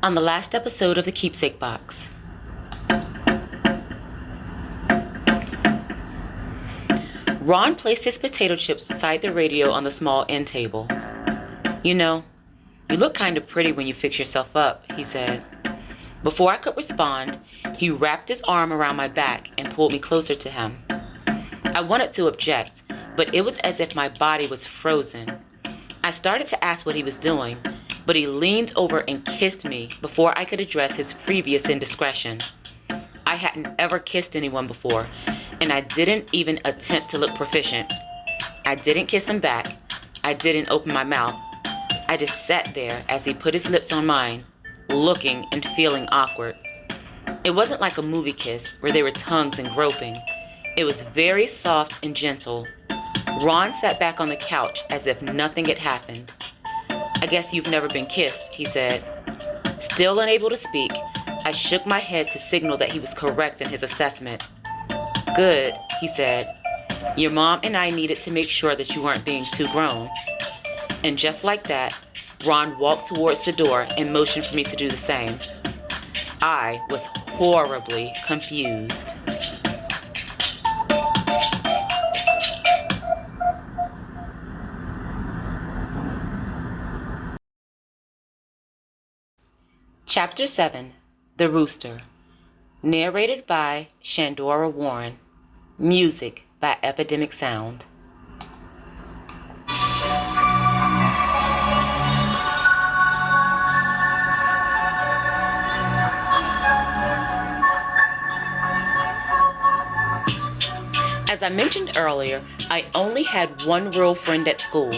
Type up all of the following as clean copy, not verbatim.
On the last episode of the Keepsake Box. Ron placed his potato chips beside the radio on the small end table. "You know, you look kind of pretty when you fix yourself up," he said. Before I could respond, he wrapped his arm around my back and pulled me closer to him. I wanted to object, but it was as if my body was frozen. I started to ask what he was doing, but he leaned over and kissed me before I could address his previous indiscretion. I hadn't ever kissed anyone before, and I didn't even attempt to look proficient. I didn't kiss him back. I didn't open my mouth. I just sat there as he put his lips on mine, looking and feeling awkward. It wasn't like a movie kiss where there were tongues and groping. It was very soft and gentle. Ron sat back on the couch as if nothing had happened. "I guess you've never been kissed," he said. Still unable to speak, I shook my head to signal that he was correct in his assessment. "Good," he said. "Your mom and I needed to make sure that you weren't being too grown." And just like that, Ron walked towards the door and motioned for me to do the same. I was horribly confused. Chapter 7, The Rooster. Narrated by Shandora Warren. Music by Epidemic Sound. As I mentioned earlier, I only had one real friend at school.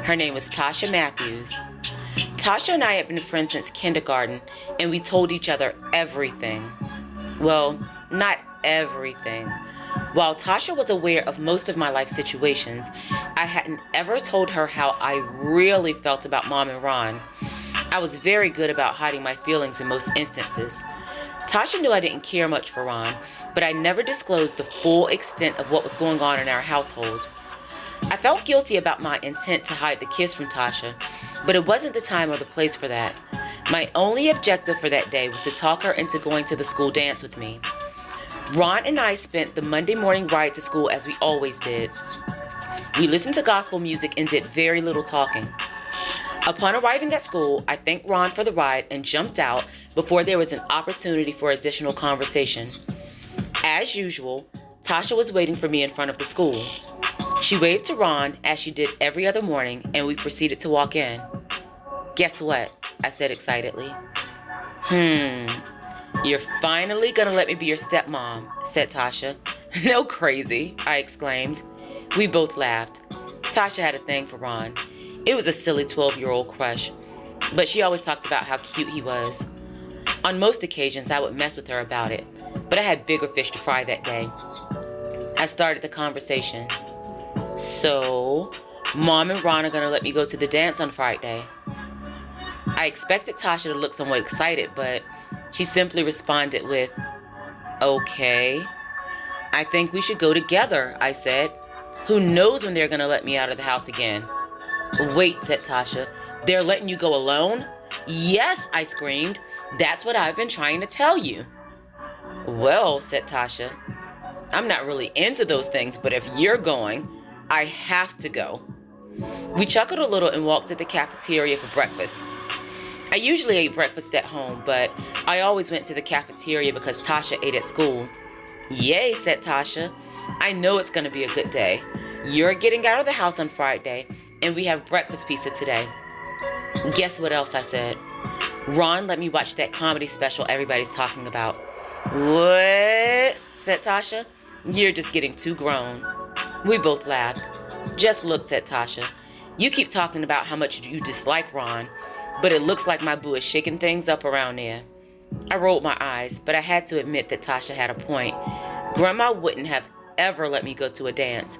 Her name was Tasha Matthews. Tasha and I had been friends since kindergarten, and we told each other everything. Well, not everything. While Tasha was aware of most of my life situations, I hadn't ever told her how I really felt about Mom and Ron. I was very good about hiding my feelings in most instances. Tasha knew I didn't care much for Ron, but I never disclosed the full extent of what was going on in our household. I felt guilty about my intent to hide the kiss from Tasha, but it wasn't the time or the place for that. My only objective for that day was to talk her into going to the school dance with me. Ron and I spent the Monday morning ride to school as we always did. We listened to gospel music and did very little talking. Upon arriving at school, I thanked Ron for the ride and jumped out before there was an opportunity for additional conversation. As usual, Tasha was waiting for me in front of the school. She waved to Ron as she did every other morning, and we proceeded to walk in. "Guess what?" I said excitedly. "You're finally gonna let me be your stepmom," said Tasha. "No, crazy," I exclaimed. We both laughed. Tasha had a thing for Ron. It was a silly 12-year-old crush, but she always talked about how cute he was. On most occasions, I would mess with her about it, but I had bigger fish to fry that day. I started the conversation. "So, Mom and Ron are going to let me go to the dance on Friday." I expected Tasha to look somewhat excited, but she simply responded with, "Okay." "I think we should go together," I said. "Who knows when they're going to let me out of the house again?" "Wait," said Tasha. "They're letting you go alone?" "Yes," I screamed. "That's what I've been trying to tell you." "Well," said Tasha, "I'm not really into those things, but if you're going, I have to go." We chuckled a little and walked to the cafeteria for breakfast. I usually ate breakfast at home, but I always went to the cafeteria because Tasha ate at school. "Yay," said Tasha. "I know it's going to be a good day. You're getting out of the house on Friday, and we have breakfast pizza today." "Guess what else?" I said. "Ron let me watch that comedy special everybody's talking about." "What?" said Tasha. "You're just getting too grown." We both laughed. "Just look," said Tasha. "You keep talking about how much you dislike Ron, but it looks like my boo is shaking things up around there." I rolled my eyes, but I had to admit that Tasha had a point. Grandma wouldn't have ever let me go to a dance,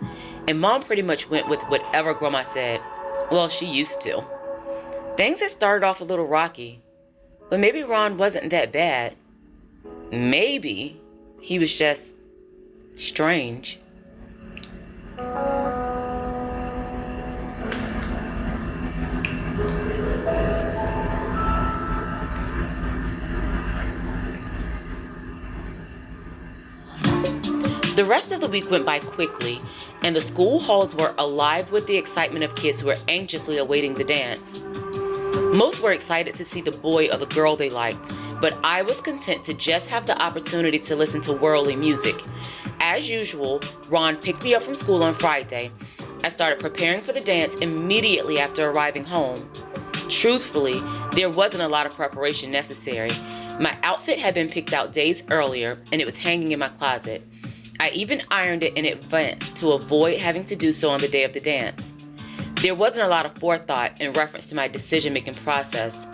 and Mom pretty much went with whatever Grandma said. Well, she used to. Things had started off a little rocky, but maybe Ron wasn't that bad. Maybe he was just strange. The rest of the week went by quickly, and the school halls were alive with the excitement of kids who were anxiously awaiting the dance. Most were excited to see the boy or the girl they liked, but I was content to just have the opportunity to listen to worldly music. As usual, Ron picked me up from school on Friday. I started preparing for the dance immediately after arriving home. Truthfully, there wasn't a lot of preparation necessary. My outfit had been picked out days earlier, and it was hanging in my closet. I even ironed it in advance to avoid having to do so on the day of the dance. There wasn't a lot of forethought in reference to my decision-making process.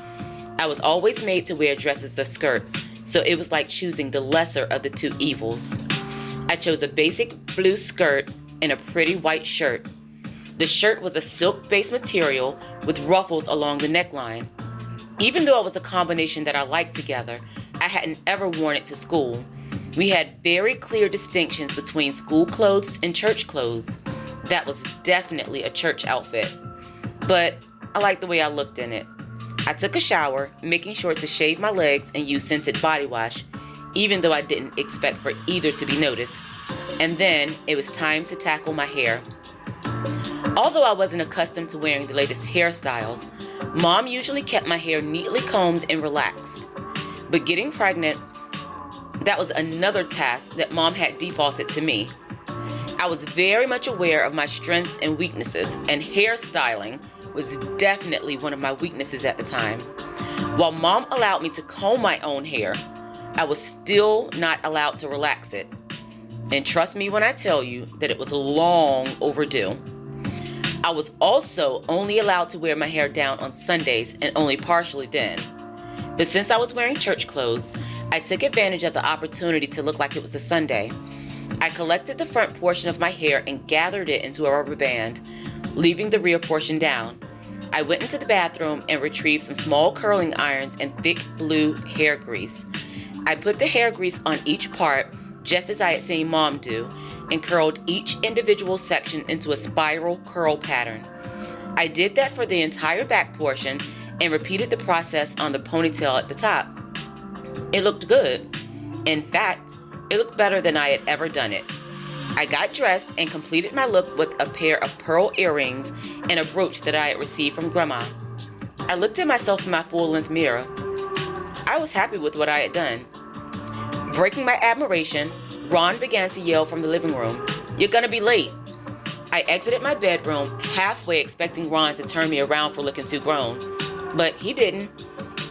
I was always made to wear dresses or skirts, so it was like choosing the lesser of the two evils. I chose a basic blue skirt and a pretty white shirt. The shirt was a silk-based material with ruffles along the neckline. Even though it was a combination that I liked together, I hadn't ever worn it to school. We had very clear distinctions between school clothes and church clothes. That was definitely a church outfit, but I liked the way I looked in it. I took a shower, making sure to shave my legs and use scented body wash, even though I didn't expect for either to be noticed. And then it was time to tackle my hair. Although I wasn't accustomed to wearing the latest hairstyles, Mom usually kept my hair neatly combed and relaxed. But getting pregnant, that was another task that Mom had defaulted to me. I was very much aware of my strengths and weaknesses, and hairstyling was definitely one of my weaknesses at the time. While Mom allowed me to comb my own hair, I was still not allowed to relax it. And trust me when I tell you that it was long overdue. I was also only allowed to wear my hair down on Sundays and only partially then. But since I was wearing church clothes, I took advantage of the opportunity to look like it was a Sunday. I collected the front portion of my hair and gathered it into a rubber band, leaving the rear portion down. I went into the bathroom and retrieved some small curling irons and thick blue hair grease. I put the hair grease on each part, just as I had seen Mom do, and curled each individual section into a spiral curl pattern. I did that for the entire back portion and repeated the process on the ponytail at the top. It looked good. In fact, it looked better than I had ever done it. I got dressed and completed my look with a pair of pearl earrings and a brooch that I had received from Grandma. I looked at myself in my full-length mirror. I was happy with what I had done. Breaking my admiration, Ron began to yell from the living room, "You're gonna be late." I exited my bedroom, halfway expecting Ron to turn me around for looking too grown. But he didn't.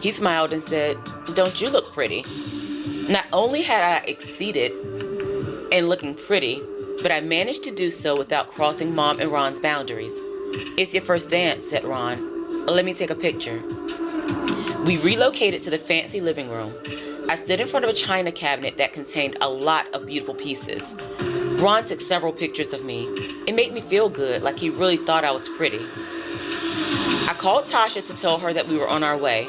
He smiled and said, "Don't you look pretty?" Not only had I exceeded in looking pretty, but I managed to do so without crossing Mom and Ron's boundaries. "It's your first dance," said Ron. "Let me take a picture." We relocated to the fancy living room. I stood in front of a china cabinet that contained a lot of beautiful pieces. Ron took several pictures of me. It made me feel good, like he really thought I was pretty. I called Tasha to tell her that we were on our way.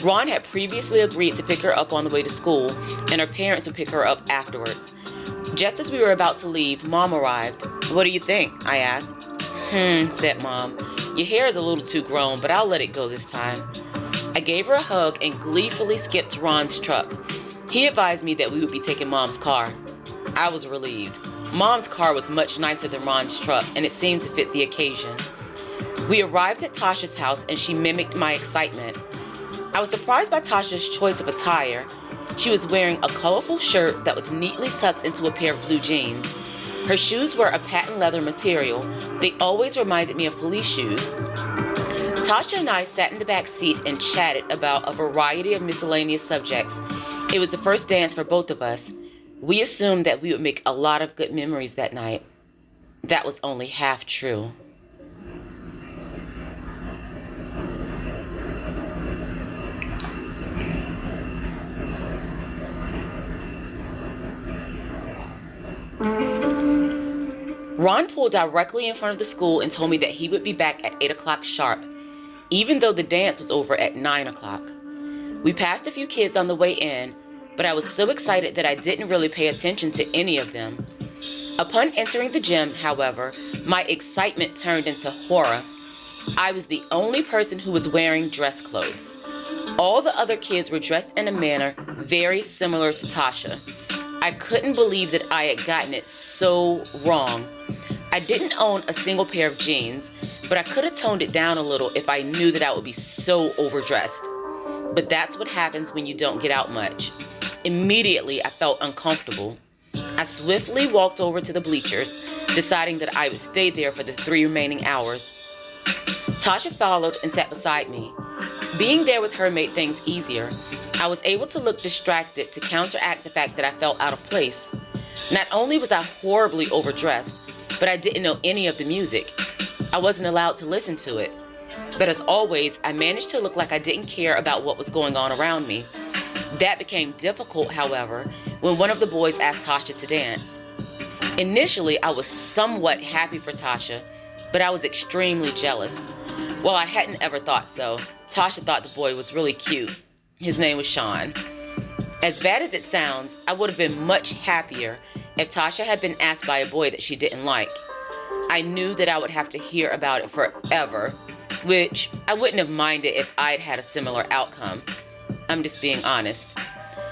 Ron had previously agreed to pick her up on the way to school, and her parents would pick her up afterwards. Just as we were about to leave, Mom arrived. "What do you think?" I asked. Said Mom. "Your hair is a little too grown, but I'll let it go this time." I gave her a hug and gleefully skipped to Ron's truck. He advised me that we would be taking Mom's car. I was relieved. Mom's car was much nicer than Ron's truck, and it seemed to fit the occasion. We arrived at Tasha's house, and she mimicked my excitement. I was surprised by Tasha's choice of attire. She was wearing a colorful shirt that was neatly tucked into a pair of blue jeans. Her shoes were a patent leather material. They always reminded me of police shoes. Tasha and I sat in the back seat and chatted about a variety of miscellaneous subjects. It was the first dance for both of us. We assumed that we would make a lot of good memories that night. That was only half true. Ron pulled directly in front of the school and told me that he would be back at 8 o'clock sharp, even though the dance was over at 9 o'clock. We passed a few kids on the way in, but I was so excited that I didn't really pay attention to any of them. Upon entering the gym, however, my excitement turned into horror. I was the only person who was wearing dress clothes. All the other kids were dressed in a manner very similar to Tasha. I couldn't believe that I had gotten it so wrong. I didn't own a single pair of jeans, but I could have toned it down a little if I knew that I would be so overdressed. But that's what happens when you don't get out much. Immediately, I felt uncomfortable. I swiftly walked over to the bleachers, deciding that I would stay there for the 3 remaining hours. Tasha followed and sat beside me. Being there with her made things easier. I was able to look distracted to counteract the fact that I felt out of place. Not only was I horribly overdressed, but I didn't know any of the music. I wasn't allowed to listen to it. But as always, I managed to look like I didn't care about what was going on around me. That became difficult, however, when one of the boys asked Tasha to dance. Initially, I was somewhat happy for Tasha, but I was extremely jealous. Well, I hadn't ever thought so. Tasha thought the boy was really cute. His name was Sean. As bad as it sounds, I would have been much happier if Tasha had been asked by a boy that she didn't like. I knew that I would have to hear about it forever, which I wouldn't have minded if I'd had a similar outcome. I'm just being honest.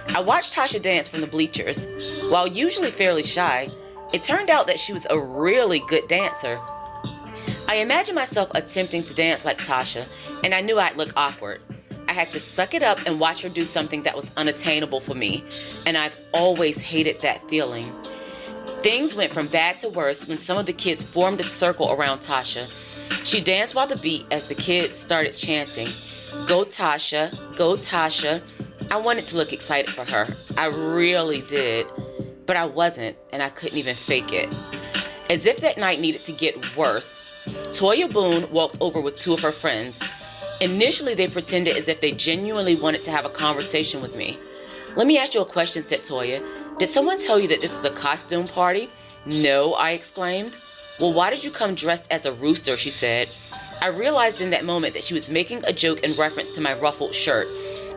I watched Tasha dance from the bleachers. While usually fairly shy, it turned out that she was a really good dancer. I imagined myself attempting to dance like Tasha, and I knew I'd look awkward. I had to suck it up and watch her do something that was unattainable for me, and I've always hated that feeling. Things went from bad to worse when some of the kids formed a circle around Tasha. She danced while the beat as the kids started chanting, "Go Tasha, go Tasha." I wanted to look excited for her. I really did. But I wasn't, and I couldn't even fake it. As if that night needed to get worse, Toya Boone walked over with 2 of her friends. Initially, they pretended as if they genuinely wanted to have a conversation with me. "Let me ask you a question," said Toya. "Did someone tell you that this was a costume party?" "No," I exclaimed. "Well, why did you come dressed as a rooster?" she said. I realized in that moment that she was making a joke in reference to my ruffled shirt.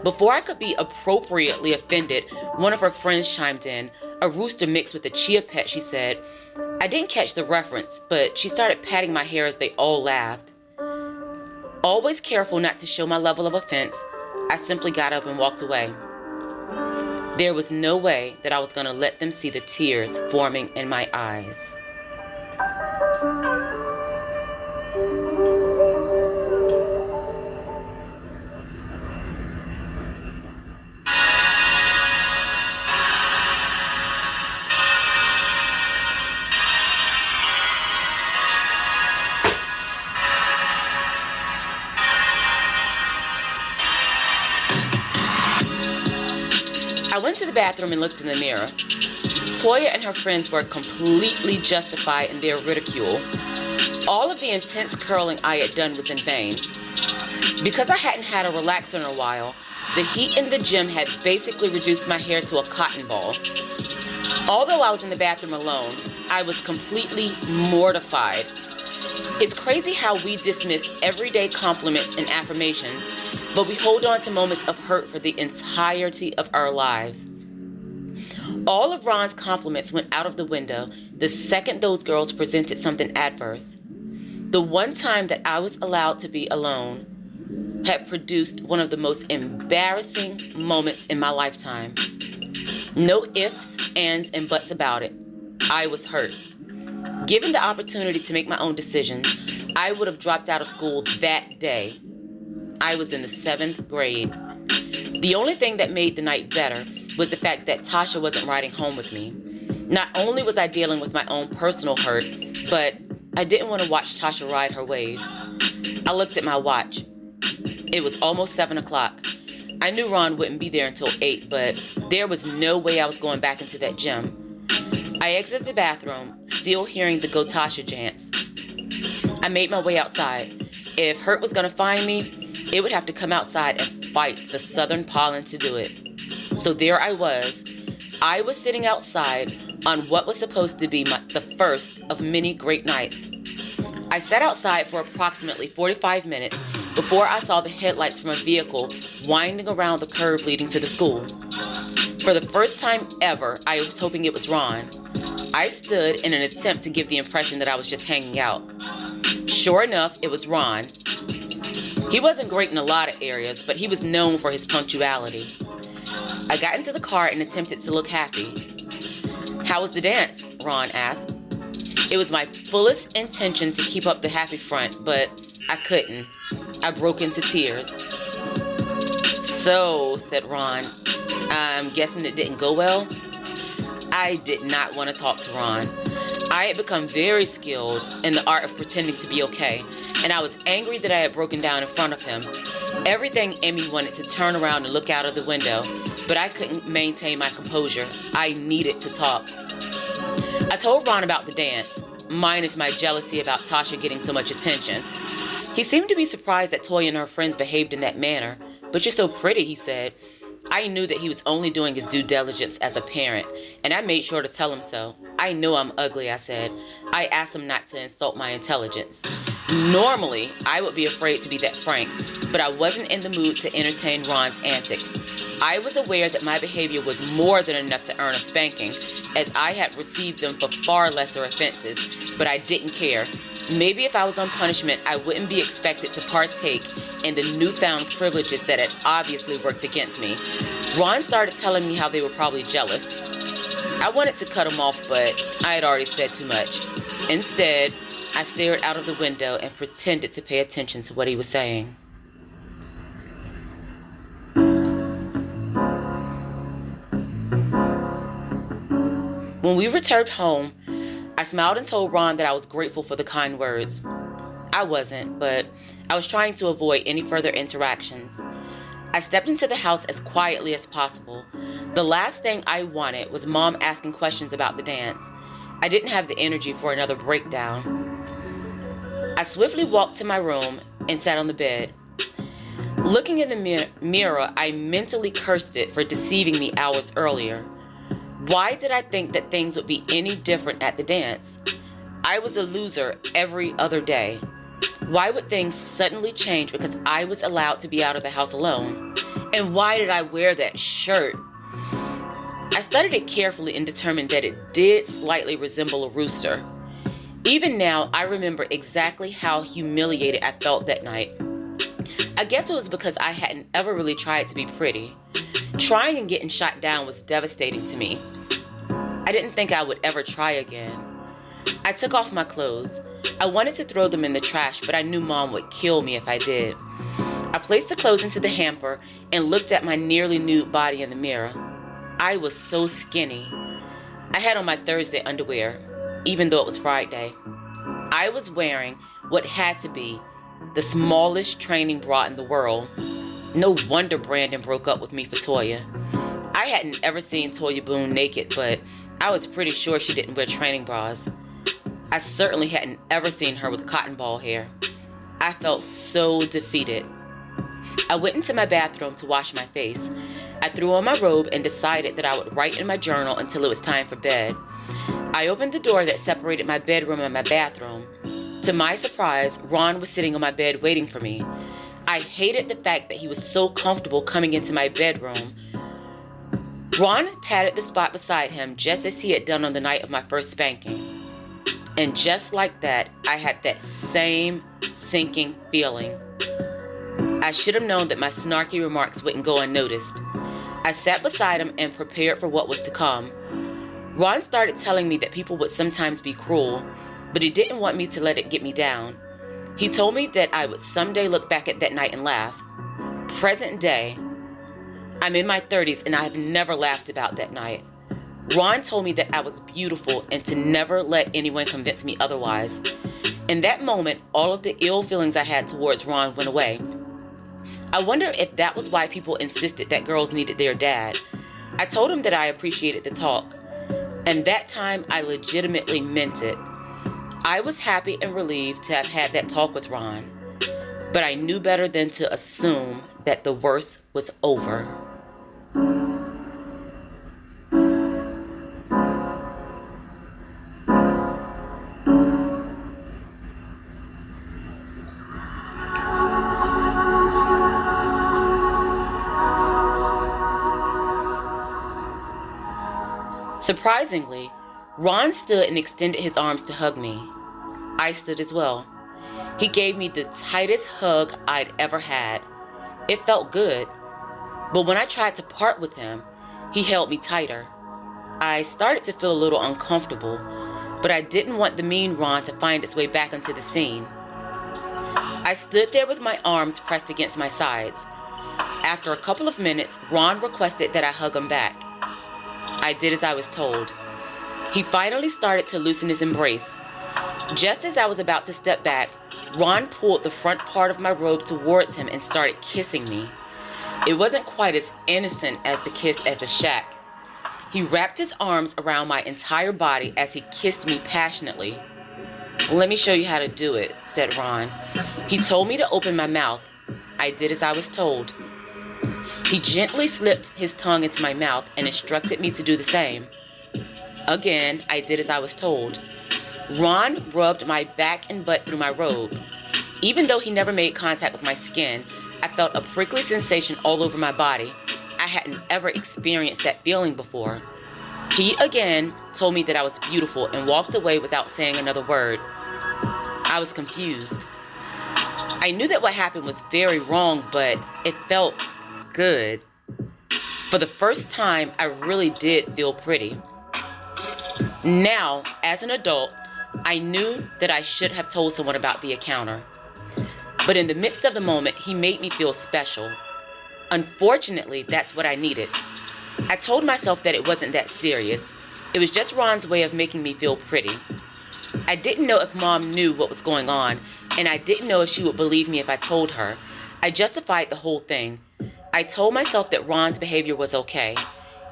Before I could be appropriately offended, one of her friends chimed in. "A rooster mixed with a chia pet," she said. I didn't catch the reference, but she started patting my hair as they all laughed. Always careful not to show my level of offense, I simply got up and walked away. There was no way that I was going to let them see the tears forming in my eyes. I went to the bathroom and looked in the mirror. Toya and her friends were completely justified in their ridicule. All of the intense curling I had done was in vain. Because I hadn't had a relaxer in a while, the heat in the gym had basically reduced my hair to a cotton ball. Although I was in the bathroom alone, I was completely mortified. It's crazy how we dismiss everyday compliments and affirmations, but we hold on to moments of hurt for the entirety of our lives. All of Ron's compliments went out of the window the second those girls presented something adverse. The one time that I was allowed to be alone had produced one of the most embarrassing moments in my lifetime. No ifs, ands, and buts about it. I was hurt. Given the opportunity to make my own decisions, I would have dropped out of school that day. I was in the 7th grade. The only thing that made the night better was the fact that Tasha wasn't riding home with me. Not only was I dealing with my own personal hurt, but I didn't want to watch Tasha ride her wave. I looked at my watch. It was almost 7 o'clock. I knew Ron wouldn't be there until 8, but there was no way I was going back into that gym. I exited the bathroom, still hearing the Go Tasha chants. I made my way outside. If Hurt was going to find me, it would have to come outside and fight the southern pollen to do it. So there I was. I was sitting outside on what was supposed to be the first of many great nights. I sat outside for approximately 45 minutes before I saw the headlights from a vehicle winding around the curve leading to the school. For the first time ever, I was hoping it was Ron. I stood in an attempt to give the impression that I was just hanging out. Sure enough, it was Ron. He wasn't great in a lot of areas, but he was known for his punctuality. I got into the car and attempted to look happy. "How was the dance?" Ron asked. It was my fullest intention to keep up the happy front, but I couldn't. I broke into tears. "So," said Ron, "I'm guessing it didn't go well?" I did not want to talk to Ron. I had become very skilled in the art of pretending to be okay, and I was angry that I had broken down in front of him. Everything in me wanted to turn around and look out of the window, but I couldn't maintain my composure. I needed to talk. I told Ron about the dance, minus my jealousy about Tasha getting so much attention. He seemed to be surprised that Toya and her friends behaved in that manner. "But you're so pretty," he said. I knew that he was only doing his due diligence as a parent, and I made sure to tell him so. "I know I'm ugly," I said. I asked him not to insult my intelligence. Normally, I would be afraid to be that frank, but I wasn't in the mood to entertain Ron's antics. I was aware that my behavior was more than enough to earn a spanking, as I had received them for far lesser offenses, but I didn't care. Maybe if I was on punishment, I wouldn't be expected to partake in the newfound privileges that had obviously worked against me. Ron started telling me how they were probably jealous. I wanted to cut him off, but I had already said too much. Instead, I stared out of the window and pretended to pay attention to what he was saying. When we returned home, I smiled and told Ron that I was grateful for the kind words. I wasn't, but I was trying to avoid any further interactions. I stepped into the house as quietly as possible. The last thing I wanted was Mom asking questions about the dance. I didn't have the energy for another breakdown. I swiftly walked to my room and sat on the bed. Looking in the mirror, I mentally cursed it for deceiving me hours earlier. Why did I think that things would be any different at the dance? I was a loser every other day. Why would things suddenly change because I was allowed to be out of the house alone? And why did I wear that shirt? I studied it carefully and determined that it did slightly resemble a rooster. Even now, I remember exactly how humiliated I felt that night. I guess it was because I hadn't ever really tried to be pretty. Trying and getting shot down was devastating to me. I didn't think I would ever try again. I took off my clothes. I wanted to throw them in the trash, but I knew Mom would kill me if I did. I placed the clothes into the hamper and looked at my nearly nude body in the mirror. I was so skinny. I had on my Thursday underwear, even though it was Friday. I was wearing what had to be the smallest training bra in the world. No wonder Brandon broke up with me for Toya. I hadn't ever seen Toya Boone naked, but I was pretty sure she didn't wear training bras. I certainly hadn't ever seen her with cotton ball hair. I felt so defeated. I went into my bathroom to wash my face. I threw on my robe and decided that I would write in my journal until it was time for bed. I opened the door that separated my bedroom and my bathroom. To my surprise, Ron was sitting on my bed waiting for me. I hated the fact that he was so comfortable coming into my bedroom. Ron patted the spot beside him just as he had done on the night of my first spanking. And just like that, I had that same sinking feeling. I should have known that my snarky remarks wouldn't go unnoticed. I sat beside him and prepared for what was to come. Ron started telling me that people would sometimes be cruel, but he didn't want me to let it get me down. He told me that I would someday look back at that night and laugh. Present day, I'm in my 30s and I have never laughed about that night. Ron told me that I was beautiful and to never let anyone convince me otherwise. In that moment, all of the ill feelings I had towards Ron went away. I wonder if that was why people insisted that girls needed their dad. I told him that I appreciated the talk, and that time I legitimately meant it. I was happy and relieved to have had that talk with Ron, but I knew better than to assume that the worst was over. Surprisingly, Ron stood and extended his arms to hug me. I stood as well. He gave me the tightest hug I'd ever had. It felt good, but when I tried to part with him, he held me tighter. I started to feel a little uncomfortable, but I didn't want the mean Ron to find its way back into the scene. I stood there with my arms pressed against my sides. After a couple of minutes, Ron requested that I hug him back. I did as I was told. He finally started to loosen his embrace. Just as I was about to step back, Ron pulled the front part of my robe towards him and started kissing me. It wasn't quite as innocent as the kiss at the shack. He wrapped his arms around my entire body as he kissed me passionately. "Let me show you how to do it," said Ron. He told me to open my mouth. I did as I was told. He gently slipped his tongue into my mouth and instructed me to do the same. Again, I did as I was told. Ron rubbed my back and butt through my robe. Even though he never made contact with my skin, I felt a prickly sensation all over my body. I hadn't ever experienced that feeling before. He again told me that I was beautiful and walked away without saying another word. I was confused. I knew that what happened was very wrong, but it felt good. For the first time, I really did feel pretty. Now, as an adult, I knew that I should have told someone about the encounter. But in the midst of the moment, he made me feel special. Unfortunately, that's what I needed. I told myself that it wasn't that serious. It was just Ron's way of making me feel pretty. I didn't know if Mom knew what was going on, and I didn't know if she would believe me if I told her. I justified the whole thing. I told myself that Ron's behavior was okay.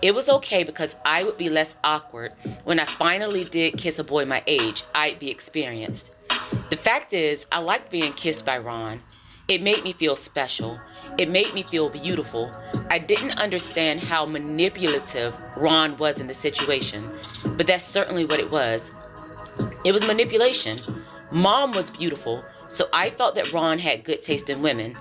It was okay because I would be less awkward when I finally did kiss a boy my age. I'd be experienced. The fact is, I liked being kissed by Ron. It made me feel special. It made me feel beautiful. I didn't understand how manipulative Ron was in the situation, but that's certainly what it was. It was manipulation. Mom was beautiful, so I felt that Ron had good taste in women.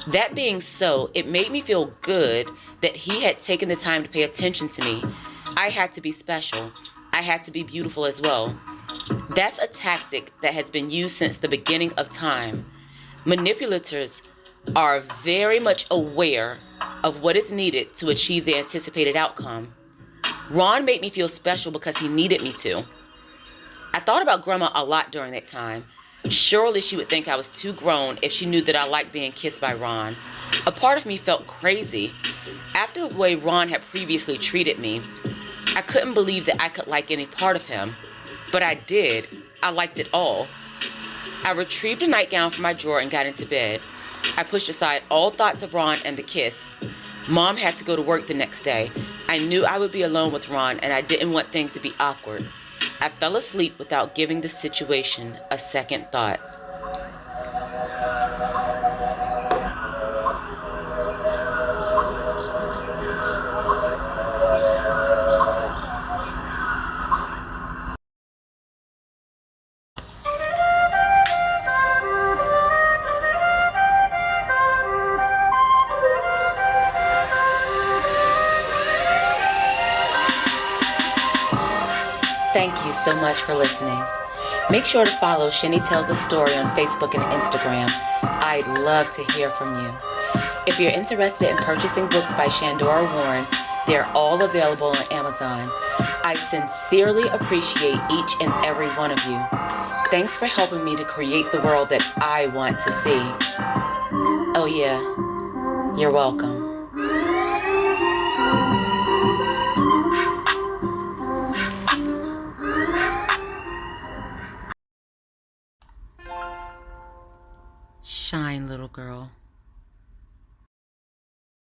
That being so, it made me feel good that he had taken the time to pay attention to me. I had to be special. I had to be beautiful as well. That's a tactic that has been used since the beginning of time. Manipulators are very much aware of what is needed to achieve the anticipated outcome. Ron made me feel special because he needed me to. I thought about Grandma a lot during that time. Surely she would think I was too grown if she knew that I liked being kissed by Ron. A part of me felt crazy. After the way Ron had previously treated me, I couldn't believe that I could like any part of him. But I did. I liked it all. I retrieved a nightgown from my drawer and got into bed. I pushed aside all thoughts of Ron and the kiss. Mom had to go to work the next day. I knew I would be alone with Ron, and I didn't want things to be awkward. I fell asleep without giving the situation a second thought. Thank you so much for listening. Make sure to follow Shenny Tells a Story on Facebook and Instagram. I'd love to hear from you. If you're interested in purchasing books by Shandora Warren, they're all available on Amazon. I sincerely appreciate each and every one of you. Thanks for helping me to create the world that I want to see. Oh yeah, you're welcome. Shine, little girl.